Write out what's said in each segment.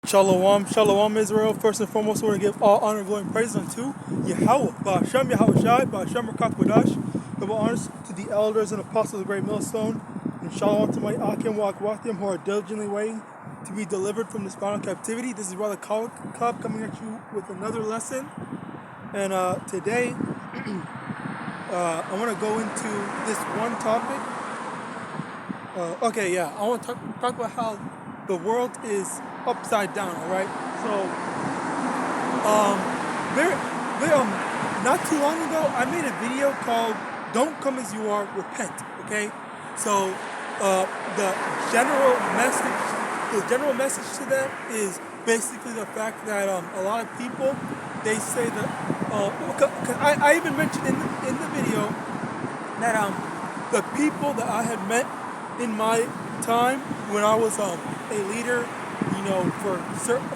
Shalom, shalom Israel. First and foremost, I want to give all honor, glory, and praise unto Yahawah, Ba'ashem, YAHAWASHI, Ba'ashem, RICANS. Double honors to the elders and apostles of the great millstone. And shalom to my YAHAWAH who are diligently waiting to be delivered from this final captivity. This is Brother Cobb coming at you with another lesson. And today, I want to go into this one topic. I want to talk about how the world is upside down, alright? So, not too long ago, I made a video called Don't Come As You Are, Repent, okay? So, the general message to that is basically the fact that a lot of people, they say that, cause I even mentioned in the video that the people that I had met in my time when I was a leader, you know,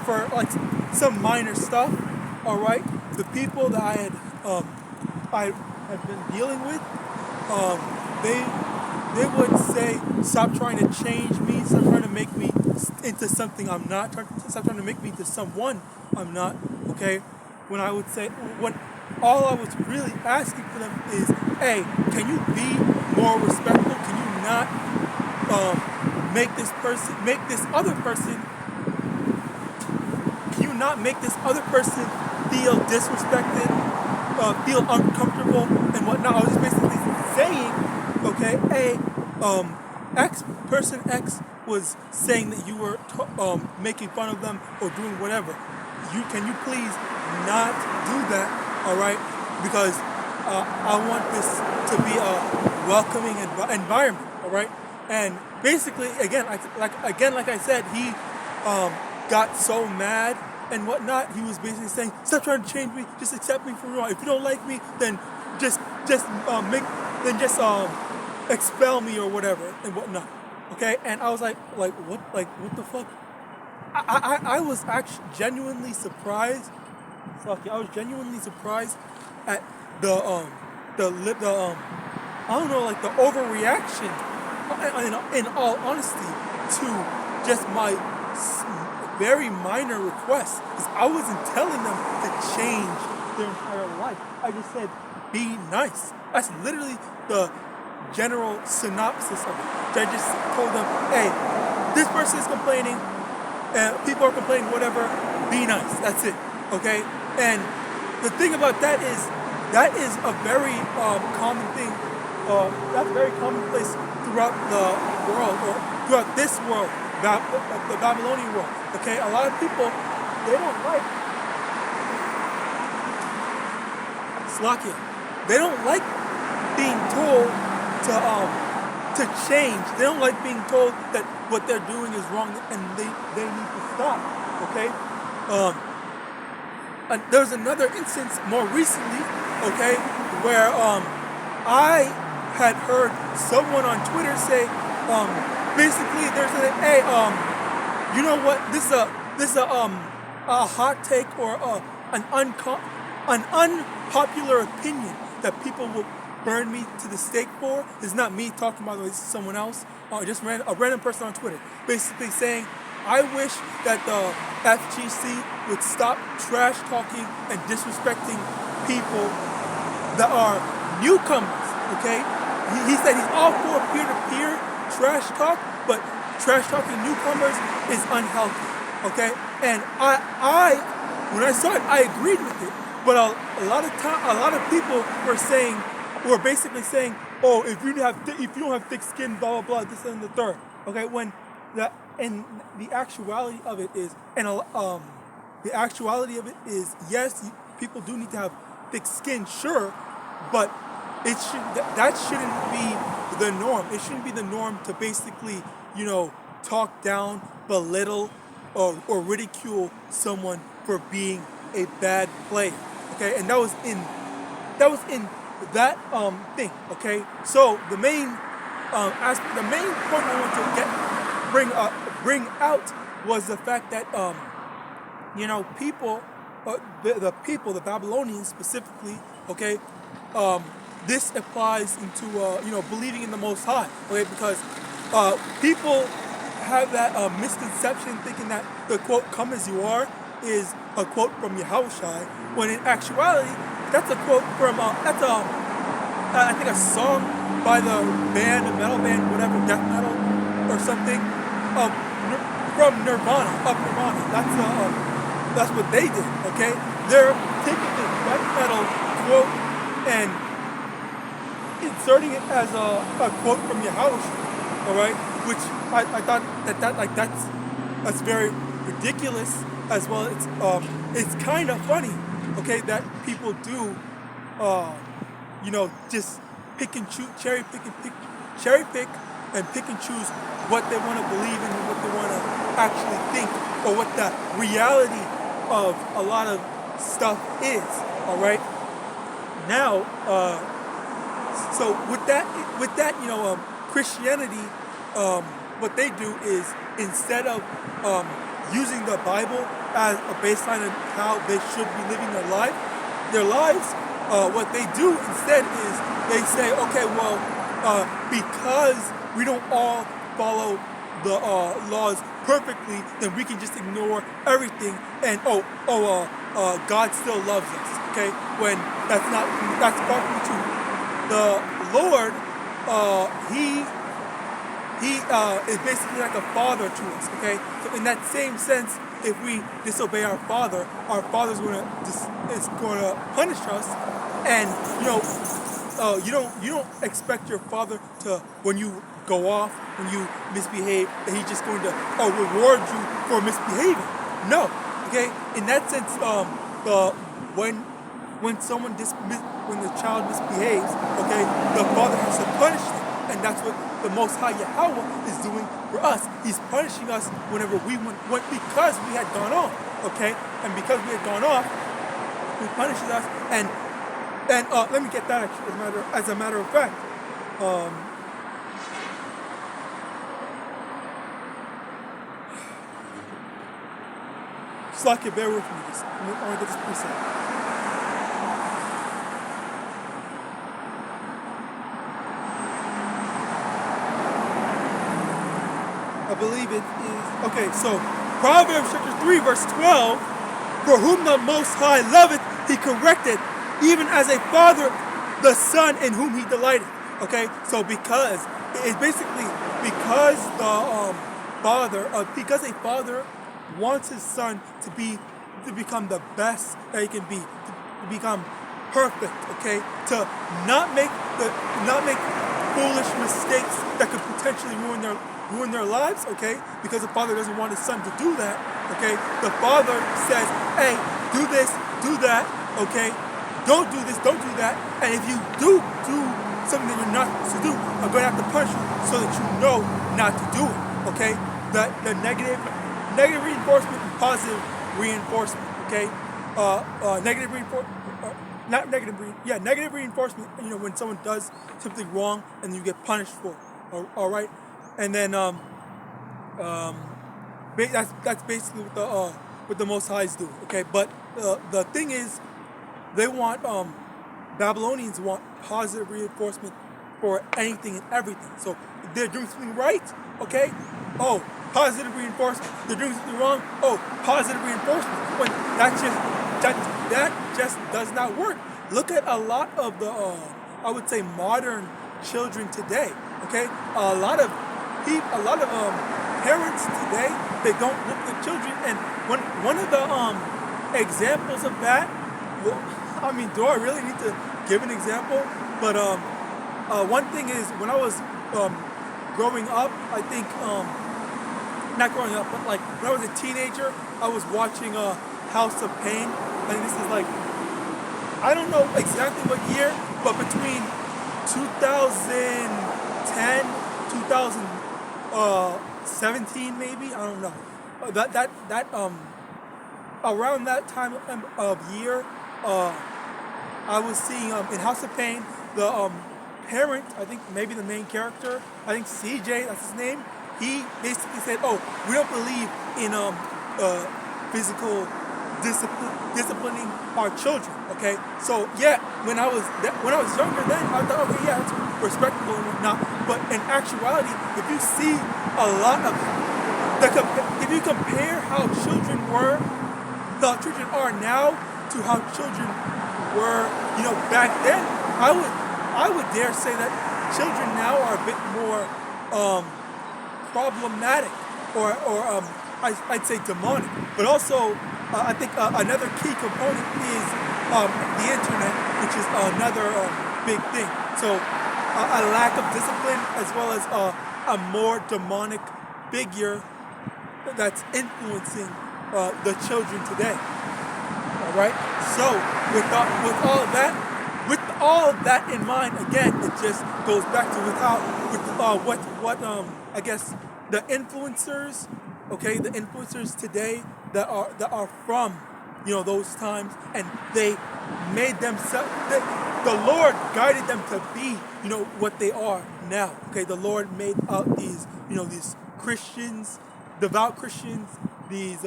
for like some minor stuff, all right. The people that I had been dealing with, they would say, "Stop trying to change me. Stop trying to make me into something I'm not. Stop trying to make me into someone I'm not." Okay. When I would say, when all I was really asking for them is, "Hey, can you be more respectful? Can you not make this other person feel disrespected, feel uncomfortable and whatnot?" I was just basically saying, okay, hey, person X was saying that you were making fun of them or doing whatever. Can you please not do that, all right? Because I want this to be a welcoming environment, all right? And basically, again, like I said, he got so mad and whatnot. He was basically saying, "Stop trying to change me. Just accept me for who I am. If you don't like me, then just expel me or whatever and whatnot." Okay, and I was like what the fuck? I was actually genuinely surprised. I was genuinely surprised at the overreaction. In all honesty, to just my very minor requests, because I wasn't telling them to change their entire life. I just said, be nice. That's literally the general synopsis of it. I just told them, hey, this person is complaining, and people are complaining, whatever, be nice. That's it, okay? And the thing about that is a very common thing. That's very commonplace throughout the world, or throughout this world, the Babylonian world. Okay, a lot of people, they don't like Slakia. They don't like being told to change. They don't like being told that what they're doing is wrong and they need to stop. Okay. And there's another instance more recently, okay, where I had heard someone on Twitter say, basically, there's you know what? This is a hot take or an unpopular opinion that people will burn me to the stake for. It's not me talking about it, it's someone else, just a random person on Twitter, basically saying, I wish that the FGC would stop trash talking and disrespecting people that are newcomers, okay? He said he's all for peer-to-peer trash talk, but trash talking newcomers is unhealthy, okay? And when I saw it, I agreed with it. But a lot of people were basically saying, oh, if you don't have thick skin, blah blah blah, this and the third, okay? When the actuality of it is, yes, people do need to have thick skin, sure, but that shouldn't be the norm. It shouldn't be the norm to basically, you know, talk down, belittle, or ridicule someone for being a bad player. Okay, and that was in that thing. Okay, so the main point I want to bring out was the fact that you know, people, the Babylonians specifically, okay, this applies into, you know, believing in the Most High, okay, because people have that misconception thinking that the quote "Come as you are" is a quote from YAHAWASHI, when in actuality that's a quote from I think a song by the band, a metal band, whatever, death metal or something, from Nirvana, of Nirvana. That's what they did. Okay, they're taking the death metal quote and inserting it as a quote from YAHAWASHI. All right, which I thought that's very ridiculous, as well. It's kind of funny, okay, that people do, just pick and choose, cherry pick and pick and choose what they want to believe in and what they want to actually think, or what the reality of a lot of stuff is. All right. Now, so with that, Christianity, what they do is, instead of using the Bible as a baseline of how they should be living their lives, what they do instead is they say, okay, well, because we don't all follow the laws perfectly, then we can just ignore everything, and God still loves us. Okay, when that's far from true. The Lord, He is basically like a father to us. Okay, so in that same sense, if we disobey our Father is going to punish us, and you don't expect your Father to, when you go off, when you misbehave, that He's just going to reward you for misbehaving. No, okay. In that sense, when the child misbehaves, okay, the Father has to punish them. And that's what the Most High Yahawah is doing for us. He's punishing us whenever we went because we had gone off, okay? And because we had gone off, He punishes us. And let me get that actually, as a matter of fact. Just like it, bear with me. I want to get this precept. I believe it is, okay, so Proverbs chapter 3, verse 12, for whom the Most High loveth, He corrected, even as a father the son in whom He delighteth. Okay, so because it's basically because because a father wants his son to become the best that he can be, to become perfect. Okay, to not make foolish mistakes that could potentially ruin their lives, okay? Because the father doesn't want his son to do that, okay? The father says, hey, do this, do that, okay? Don't do this, don't do that. And if you do something that you're not supposed to do, I'm going to have to punish you so that you know not to do it, okay? The negative reinforcement and positive reinforcement, okay? Negative reinforcement, when someone does something wrong and you get punished for it, all right? And then that's basically what the Most Highs do, okay? But the thing is, they want Babylonians want positive reinforcement for anything and everything. So if they're doing something right, okay? Oh, positive reinforcement. They're doing something wrong. Oh, positive reinforcement. When that just does not work. Look at a lot of the I would say modern children today, okay? A lot of parents today, they don't whip their children, and one of the examples of that, I mean, do I really need to give an example? But one thing is, when I was growing up, I think not growing up, but like when I was a teenager, I was watching House of Pain. I think this is like, I don't know exactly what year, but between 2010, 2017 maybe, I don't know. That around that time of year, I was seeing in House of Pain, the parent, I think maybe the main character, I think CJ, that's his name. He basically said, "Oh, we don't believe in physical disciplining our children." Okay, so yeah, when I was younger, then I thought, okay, yeah, it's respectable and whatnot. But in actuality, if you see a lot of if you compare how children were, how children are now to how children were, back then, I would dare say that children now are a bit more problematic, or I'd say demonic. But also, I think another key component is the internet, which is another big thing. So a lack of discipline, as well as a more demonic figure that's influencing the children today. All right. So with all that in mind, again, it just goes back to I guess the influencers, the influencers today that are from those times, and they made themselves. The Lord guided them to be what they are now. Okay, the Lord made out these these Christians, devout Christians, these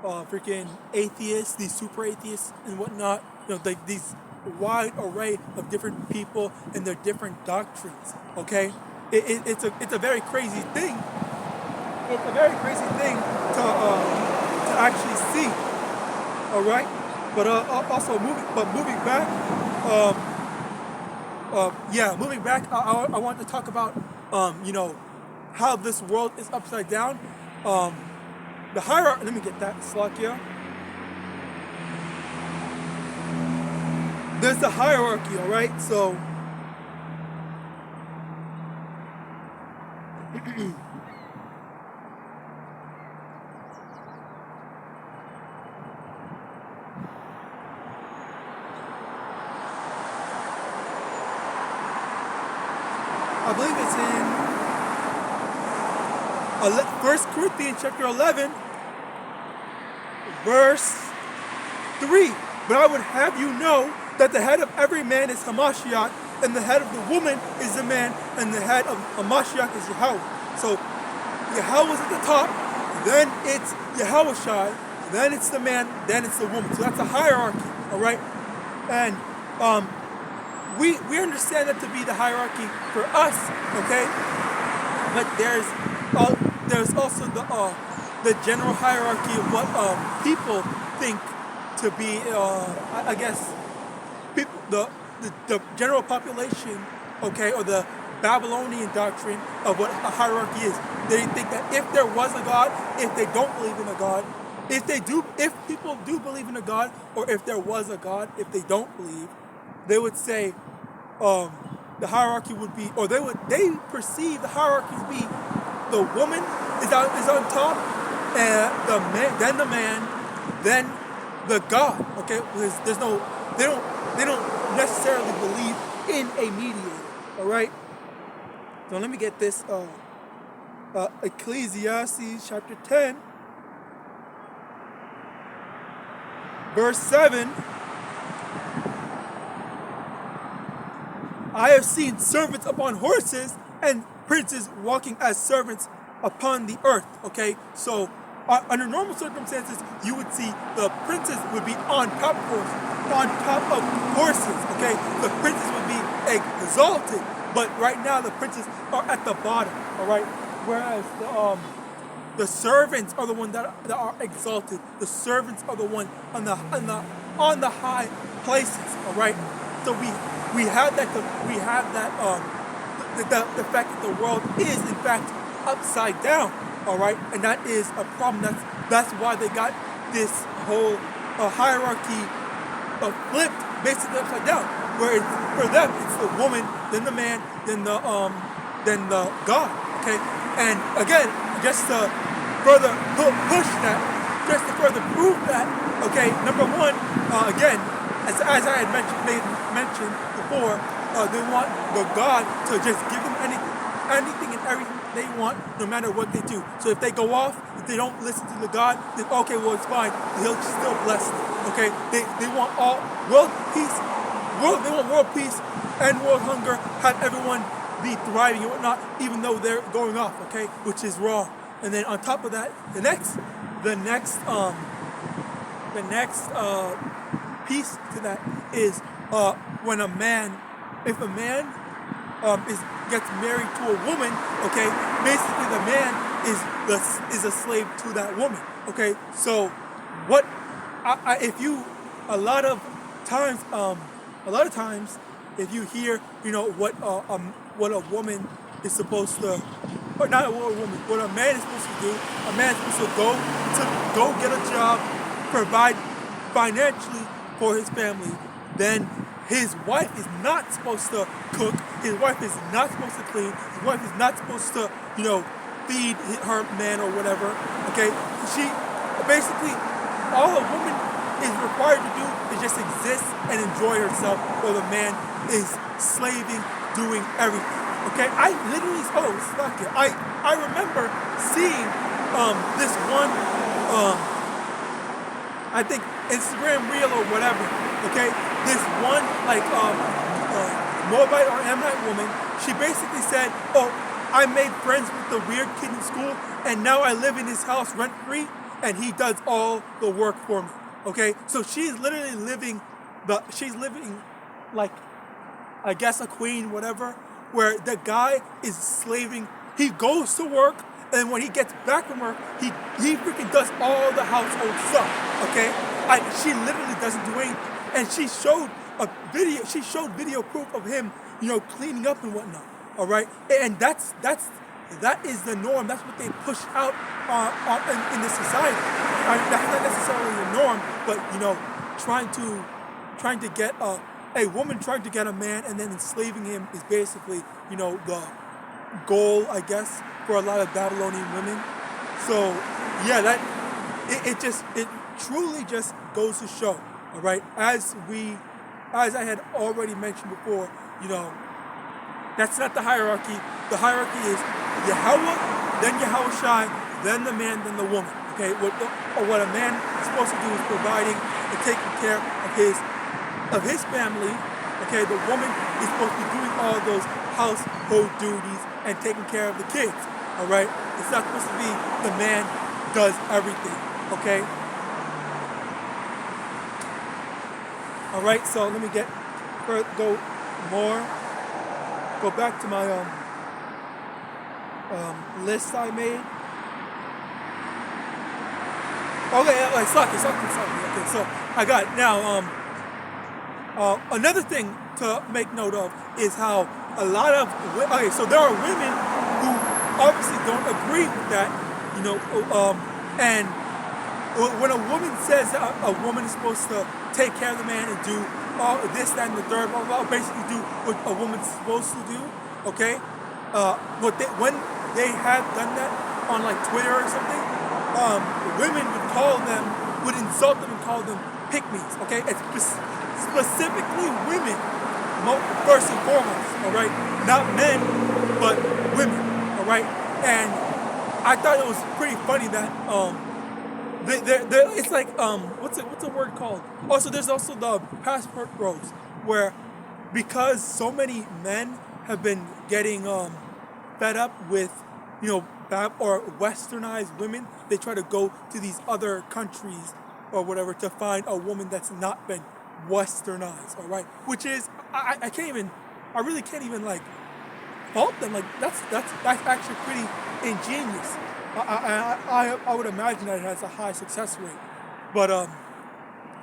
freaking atheists, these super atheists and whatnot. These wide array of different people and their different doctrines. Okay, it's a very crazy thing. It's a very crazy thing to actually see. All right, but also moving back. Moving back. I want to talk about how this world is upside down. The hierarchy. Let me get that slot here. There's the hierarchy, all right? So, I believe it's in 1 Corinthians chapter 11, verse 3. But I would have you know that the head of every man is Hamashiach, and the head of the woman is the man, and the head of Hamashiach is Yahawah. So Yahawah is at the top, then it's YAHAWASHI, then it's the man, then it's the woman. So that's a hierarchy, all right? And we understand that to be the hierarchy for us, okay? But there's also the general hierarchy of what people think to be, I guess, people, the general population, okay, or the Babylonian doctrine of what a hierarchy is. They think that if there was a God, if they don't believe in a God, if people do believe in a God, or if there was a God, if they don't believe, they would say the hierarchy would be, or they perceive the hierarchy to be the woman is on top, and the man, then the God. Okay, because they don't necessarily believe in a mediator. All right. So let me get this. Ecclesiastes chapter 10, verse 7. I have seen servants upon horses and princes walking as servants upon the earth. Okay, so under normal circumstances, you would see the princes would be on top of horses. Okay, the princes would be exalted, but right now the princes are at the bottom. All right, whereas the servants are the ones that are exalted. The servants are the one on the high places. All right, so we have that the fact that the world is in fact upside down. All right, and that is a problem. That's why they got this whole hierarchy flipped, basically upside down. Where for them it's the woman, then the man, then the God. Okay, and again, just to further push that, just to further prove that. Okay, number one, again, as I had mentioned before, they want the God to just give them anything and everything they want, no matter what they do. So if they go off, if they don't listen to the God, then okay, well, it's fine. He'll still bless them. Okay, they want all world peace. They want world peace and world hunger. Have everyone be thriving and whatnot, even though they're going off. Okay, which is wrong. And then on top of that, the next piece to that is when if a man gets married to a woman, okay, basically the man is a slave to that woman. Okay, so what? If you a lot of times, if you hear, what a woman is supposed to, or not a woman, what a man is supposed to do. A man is supposed to go get a job, provide financially for his family. Then his wife is not supposed to cook. His wife is not supposed to clean. His wife is not supposed to, feed her man or whatever. Okay, she basically, all a woman is required to do is just exist and enjoy herself, while the man is slaving, doing everything. Okay, I literally, I remember seeing this one, I think Instagram reel or whatever. Okay, this one Moabite or Ammonite woman, she basically said, "Oh, I made friends with the weird kid in school, and now I live in his house rent free, and he does all the work for me." Okay, so she's literally living like, I guess, a queen, whatever, where the guy is slaving. He goes to work, and when he gets back from work, he freaking does all the household stuff. Okay, she literally doesn't do anything, and she showed video proof of him, cleaning up and whatnot. All right, and that is the norm. That's what they push out in the society. That's not necessarily the norm, but trying to get a woman trying to get a man and then enslaving him is basically, the goal, I guess, for a lot of Babylonian women. So yeah, it truly just goes to show. All right, as I had already mentioned before, that's not the hierarchy. The hierarchy is Yahawah, then YAHAWASHI, then the man, then the woman. Okay, what a man is supposed to do is providing and taking care of his family. Okay, the woman is supposed to be doing all those household duties and taking care of the kids. All right, it's not supposed to be the man does everything. Okay. All right, so let me go back to my list I made. Okay, suck it. Okay, so I got it. Now, another thing to make note of is how a lot of, so there are women who obviously don't agree with that, and when a woman says that a woman is supposed to take care of the man and do all this, that, and the third, basically do what a woman's supposed to do, okay? When they have done that on like Twitter or something, women would insult them and call them pick-me's, okay? It's specifically women, first and foremost, all right? Not men, but women, all right? And I thought it was pretty funny that it's like what's a word called? Also, there's also the passport bros, where because so many men have been getting fed up with or westernized women, they try to go to these other countries or whatever to find a woman that's not been westernized. All right, which is I really can't even like fault them. Like that's actually pretty ingenious. I would imagine that it has a high success rate. But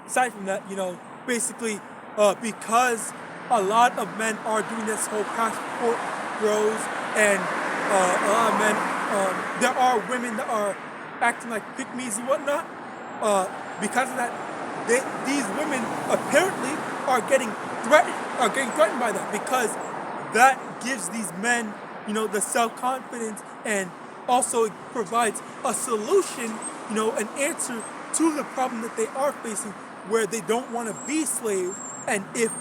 aside from that, basically because a lot of men are doing this whole passport bros, and a lot of men, there are women that are acting like pick-me's and whatnot. Because of that, these women apparently are getting threatened by that, because that gives these men, the self-confidence, and also it provides a solution, an answer to the problem that they are facing, where they don't want to be slaves. And if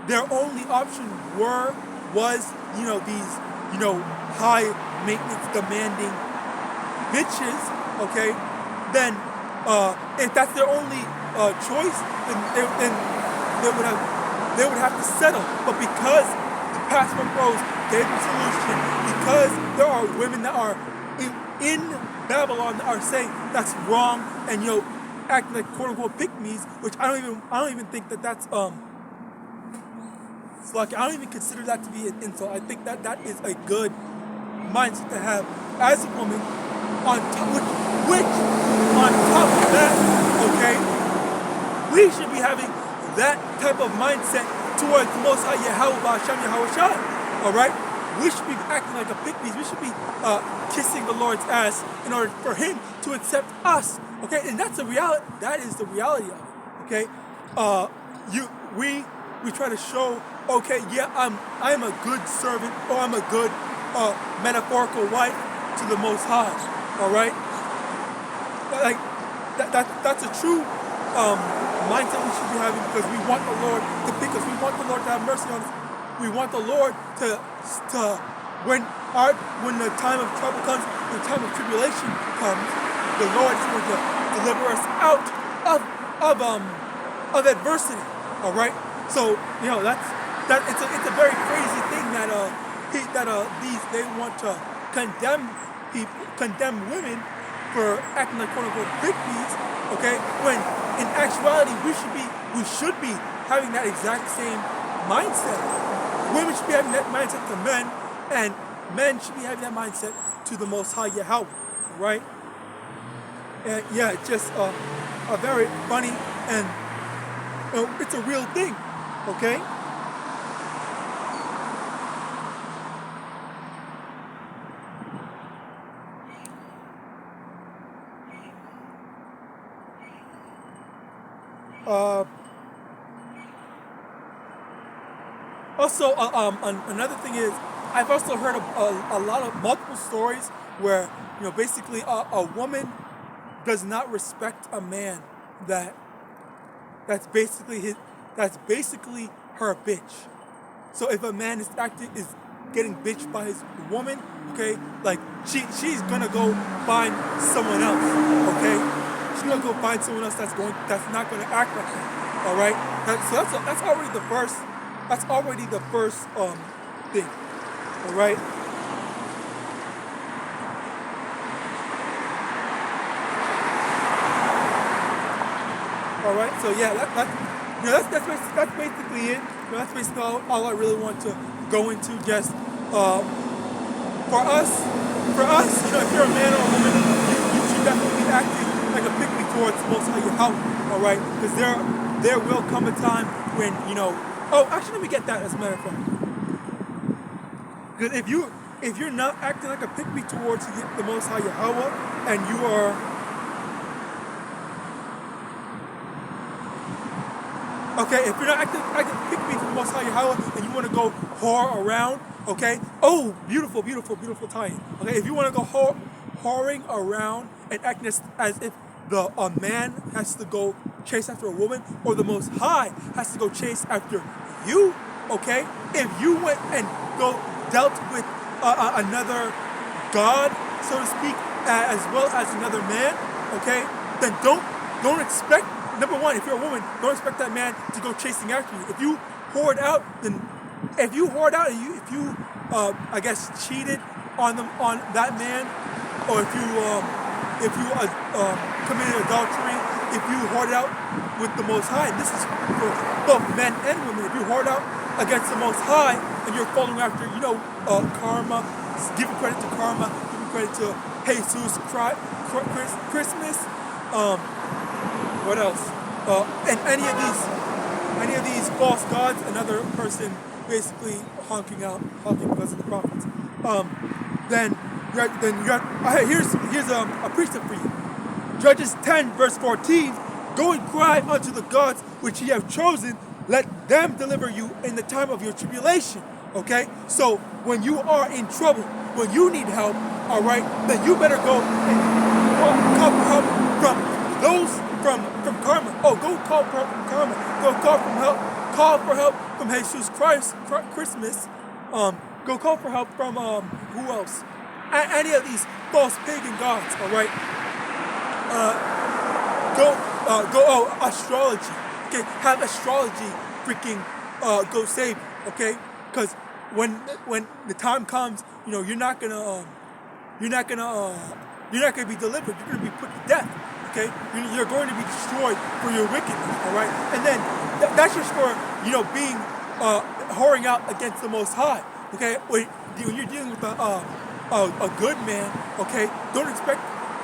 their only option was these, high maintenance demanding bitches, okay, then if that's their only choice, then they would have to settle. But because the passport bros gave a solution, because there are women that are in Babylon that are saying that's wrong and acting like quote unquote pick-me's, which I don't even think that's it's like, I don't even consider that to be an insult. I think that is a good mindset to have as a woman, on top, which on top of that, okay, we should be having that type of mindset towards the Most High YAHAWAH, all right? We should be acting like a pygmies. We should be kissing the Lord's ass in order for Him to accept us, okay? And that's the reality. That is the reality of it, okay? We try to show, okay, yeah, I'm a good servant, or I'm a good metaphorical wife to the Most High, all right? Like that's a true mindset we should be having, because we want the Lord to pick us. We want the Lord to have mercy on us. We want the Lord to when the time of trouble comes, when the time of tribulation comes, the Lord is going to deliver us out of adversity. All right. So it's a very crazy thing that they want to condemn women for acting like quote-unquote pygmies, okay? When in actuality we should be having that exact same mindset. Women should be having that mindset to men, and men should be having that mindset to the Most High Yahweh, right? And yeah, it's just a very funny, and it's a real thing, okay? Also, another thing is, I've also heard a lot of multiple stories where, basically a woman does not respect a man that's basically her bitch. So if a man is getting bitched by his woman, okay, like she's gonna go find someone else, okay? She's gonna go find someone else that's not gonna act like that. All right. That's already the first. That's already the first thing. All right. All right. So yeah, that's basically it. That's basically all I really want to go into. Just for us, if you're a man or a woman, you should definitely be acting like a pygmy towards the Most High Yahweh, all right? Because there will come a time when, oh, actually, let me get that as a matter of fact. Because if you're not acting like a pygmy towards the Most High Yahweh, and you are okay, if you're not acting like a pygmy to the Most High Yahweh, and you want to go whore around, okay? Oh, beautiful, beautiful, beautiful tie-in. Okay, if you want to go whoring around and acting as if a man has to go chase after a woman, or the Most High has to go chase after you, okay? If you went and dealt with another God, so to speak, as well as another man, okay? Then don't expect, number one, if you're a woman, don't expect that man to go chasing after you. If you whored out, and if you I guess cheated on that man, or if you committed adultery, if you whored out with the Most High, and this is for both men and women, if you whored out against the Most High and you're following after, karma, giving credit to karma, giving credit to Jesus, Christmas, what else? And any of these false gods, another person basically honking because of the prophets. Here's a precept for you. Judges 10 verse 14. Go and cry unto the gods which ye have chosen. Let them deliver you in the time of your tribulation. Okay? So when you are in trouble, when you need help, all right, then you better go and call for help from those from karma. Oh, go call for help from karma. Go call for help from Jesus Christ, Christmas. Go call for help from who else? Any of these false pagan gods. All right. Astrology. Okay, have astrology freaking go save you. Okay, because when the time comes, you're not gonna be delivered. You're gonna be put to death. Okay, you're going to be destroyed for your wickedness. All right, and then that's just for being whoring out against the Most High. Okay, when you're dealing with a good man, okay? Don't expect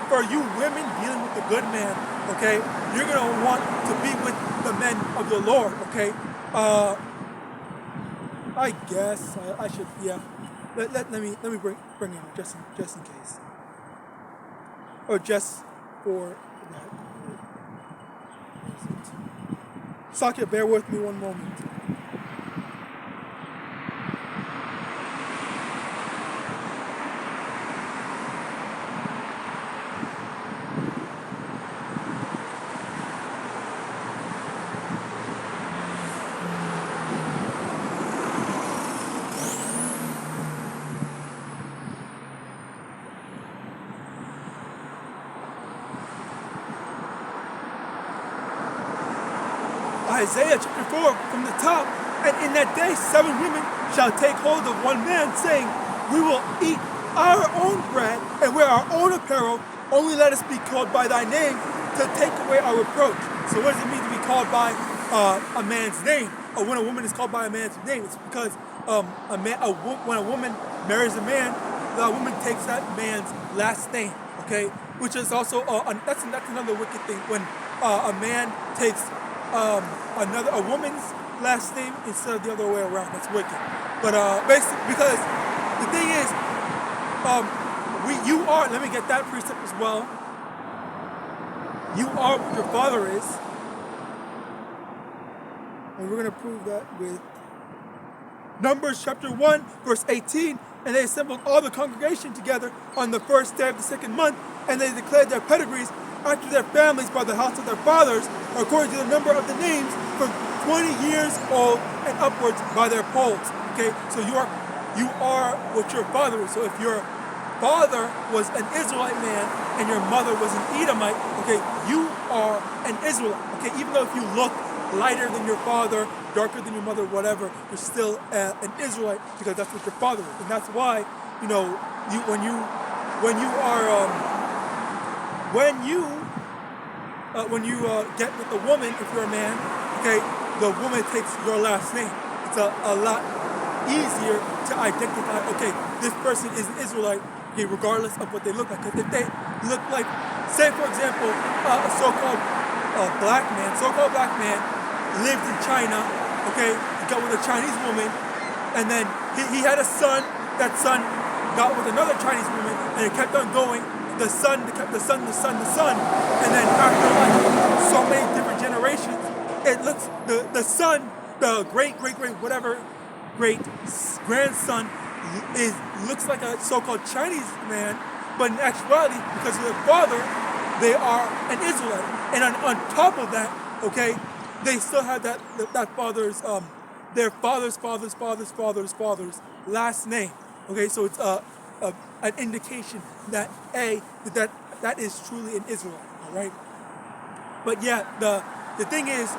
for you women dealing with the good man, okay? You're gonna want to be with the men of the Lord, okay? I guess I should, yeah. Let me bring it up just in case, or just for that. Sakya, bear with me one moment. Isaiah chapter 4 from the top, and in that day 7 women shall take hold of one man, saying, we will eat our own bread and wear our own apparel, only let us be called by thy name to take away our reproach. So what does it mean to be called by a man's name? Or when a woman is called by a man's name, it's because when a woman marries a man, the woman takes that man's last name, okay? Which is also, that's another wicked thing, when a man takes a woman's last name instead of the other way around. That's wicked. But basically, because the thing is, you are. Let me get that precept as well. You are what your father is, and we're gonna prove that with Numbers chapter 1, verse 18. And they assembled all the congregation together on the first day of the 2nd month, and they declared their pedigrees after their families by the house of their fathers, according to the number of the names, from 20 years old and upwards by their polls. Okay, so you are what your father is. So if your father was an Israelite man and your mother was an Edomite, okay, you are an Israelite. Okay, even though if you look lighter than your father, darker than your mother, whatever, you're still an Israelite, because that's what your father is. And that's why, when you get with a woman, if you're a man, okay, the woman takes your last name. It's a lot easier to identify, okay, this person is an Israelite, okay, regardless of what they look like. Because if they look like, say for example, a so-called black man lived in China, okay, he got with a Chinese woman, and then he had a son, that son got with another Chinese woman, and it kept on going, the son, and then after like so many different generations, it looks, the son, the great grandson looks like a so-called Chinese man, but in actuality, because of their father, they are an Israelite. And on top of that, okay, they still have that father's, their father's last name. Okay, so it's an indication that that is truly an Israelite. All right. But yeah, the thing is,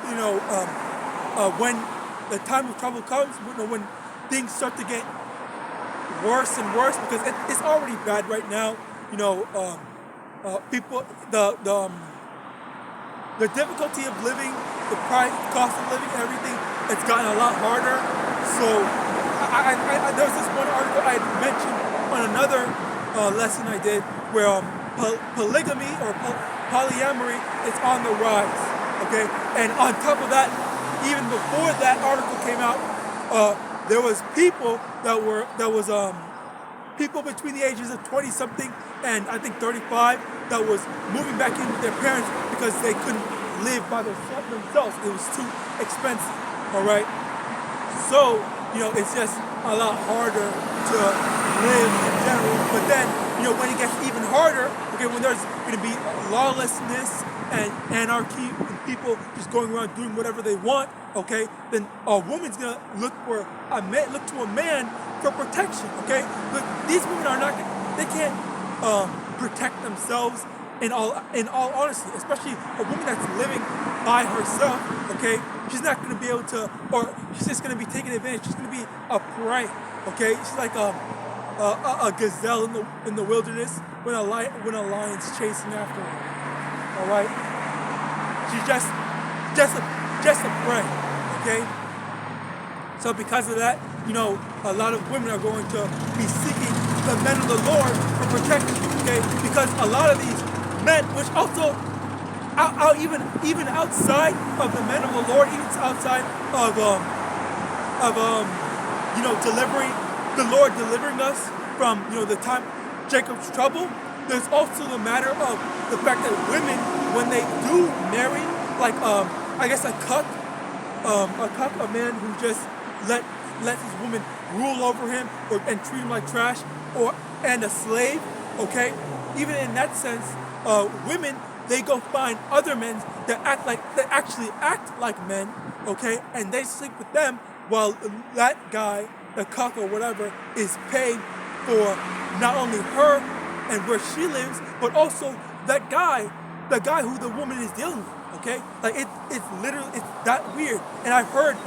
when the time of trouble comes, when things start to get worse and worse, because it's already bad right now. People, the difficulty of living, the cost of living, everything, it's gotten a lot harder. So there was this one article I had mentioned on another lesson I did, where polygamy or polyamory is on the rise. Okay, and on top of that, even before that article came out, there was people people between the ages of 20-something and I think 35 that was moving back in with their parents because they couldn't live by themselves. It was too expensive. All right. So it's just a lot harder to live in general. But then when it gets even harder, okay, when there's going to be lawlessness and anarchy and people just going around doing whatever they want, okay, then a woman's gonna look to a man for protection, okay? But these women they can't protect themselves in all honesty, especially a woman that's living by herself, okay? She's not gonna be able to, or she's just gonna be taken advantage. She's gonna be a prey, okay? She's like a gazelle in the wilderness when a lion's chasing after her. All right, she's just a prey. Okay, so because of that, a lot of women are going to be seeking the men of the Lord for protection, okay? Because a lot of these men, which also, even outside of the men of the Lord, even outside of the Lord delivering us from, the time Jacob's trouble, there's also the matter of the fact that women, when they do marry, like, I guess a cuck, a man who just lets his woman rule over him and treat him like trash, and a slave, okay? Even in that sense, women, they go find other men that actually act like men, okay? And they sleep with them while that guy, the cuck or whatever, is paid for not only her and where she lives, but also that guy, the guy who the woman is dealing with, okay? Like, it's literally, it's that weird. And I've heard,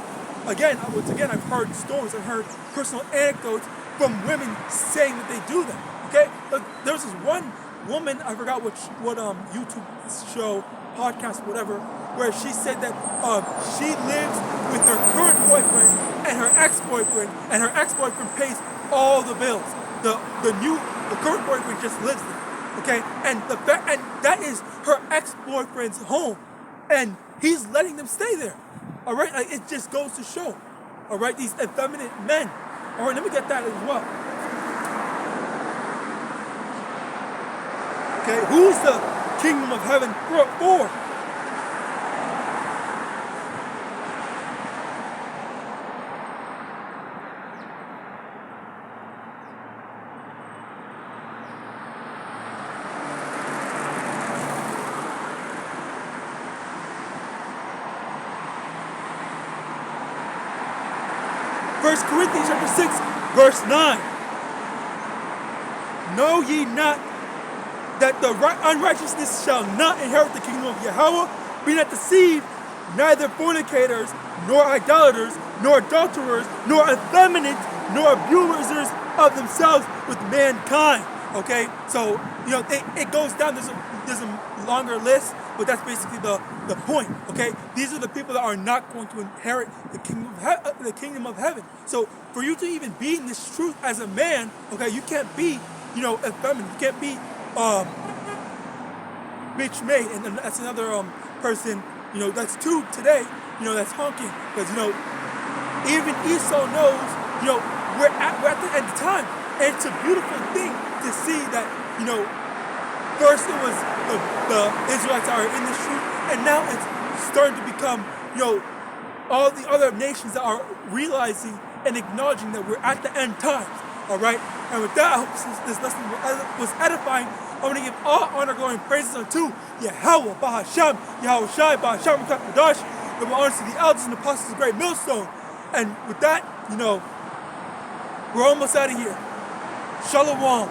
once again, I've heard stories, I've heard personal anecdotes from women saying that they do that, okay? Like, there's this one woman, I forgot what YouTube show, podcast, whatever, where she said that she lives with her current boyfriend and her ex-boyfriend, and her ex-boyfriend pays all the bills. The current boyfriend just lives there, okay? And that is her ex-boyfriend's home, and he's letting them stay there, all right? Like, it just goes to show, all right? These effeminate men. All right, let me get that as well. Okay, who's the kingdom of heaven for? First Corinthians chapter 6, verse 9. Know ye not that the unrighteousness shall not inherit the kingdom of Yahweh? Be not deceived, neither fornicators, nor idolaters, nor adulterers, nor effeminate, nor abusers of themselves with mankind. Okay, so it goes down. There's a longer list, but that's basically the point. Okay, these are the people that are not going to inherit the kingdom of heaven. So for you to even be in this truth as a man, okay, you can't be effeminate. You can't be bitch made, and that's another person. That's two today. That's honking, because even Esau knows. We're at the end of time, and it's a beautiful thing to see that first it was the Israelites are in this truth, and now it's starting to become all the other nations that are realizing and acknowledging that we're at the end times. All right, and with that, I hope this lesson was edifying. I want to give all honor, glory, and praises unto Yahawah, Bahasham, YAHAWASHI, Bahasham, Kadash. Give honor to the elders and apostles of the great millstone. And with that, we're almost out of here. Shalom.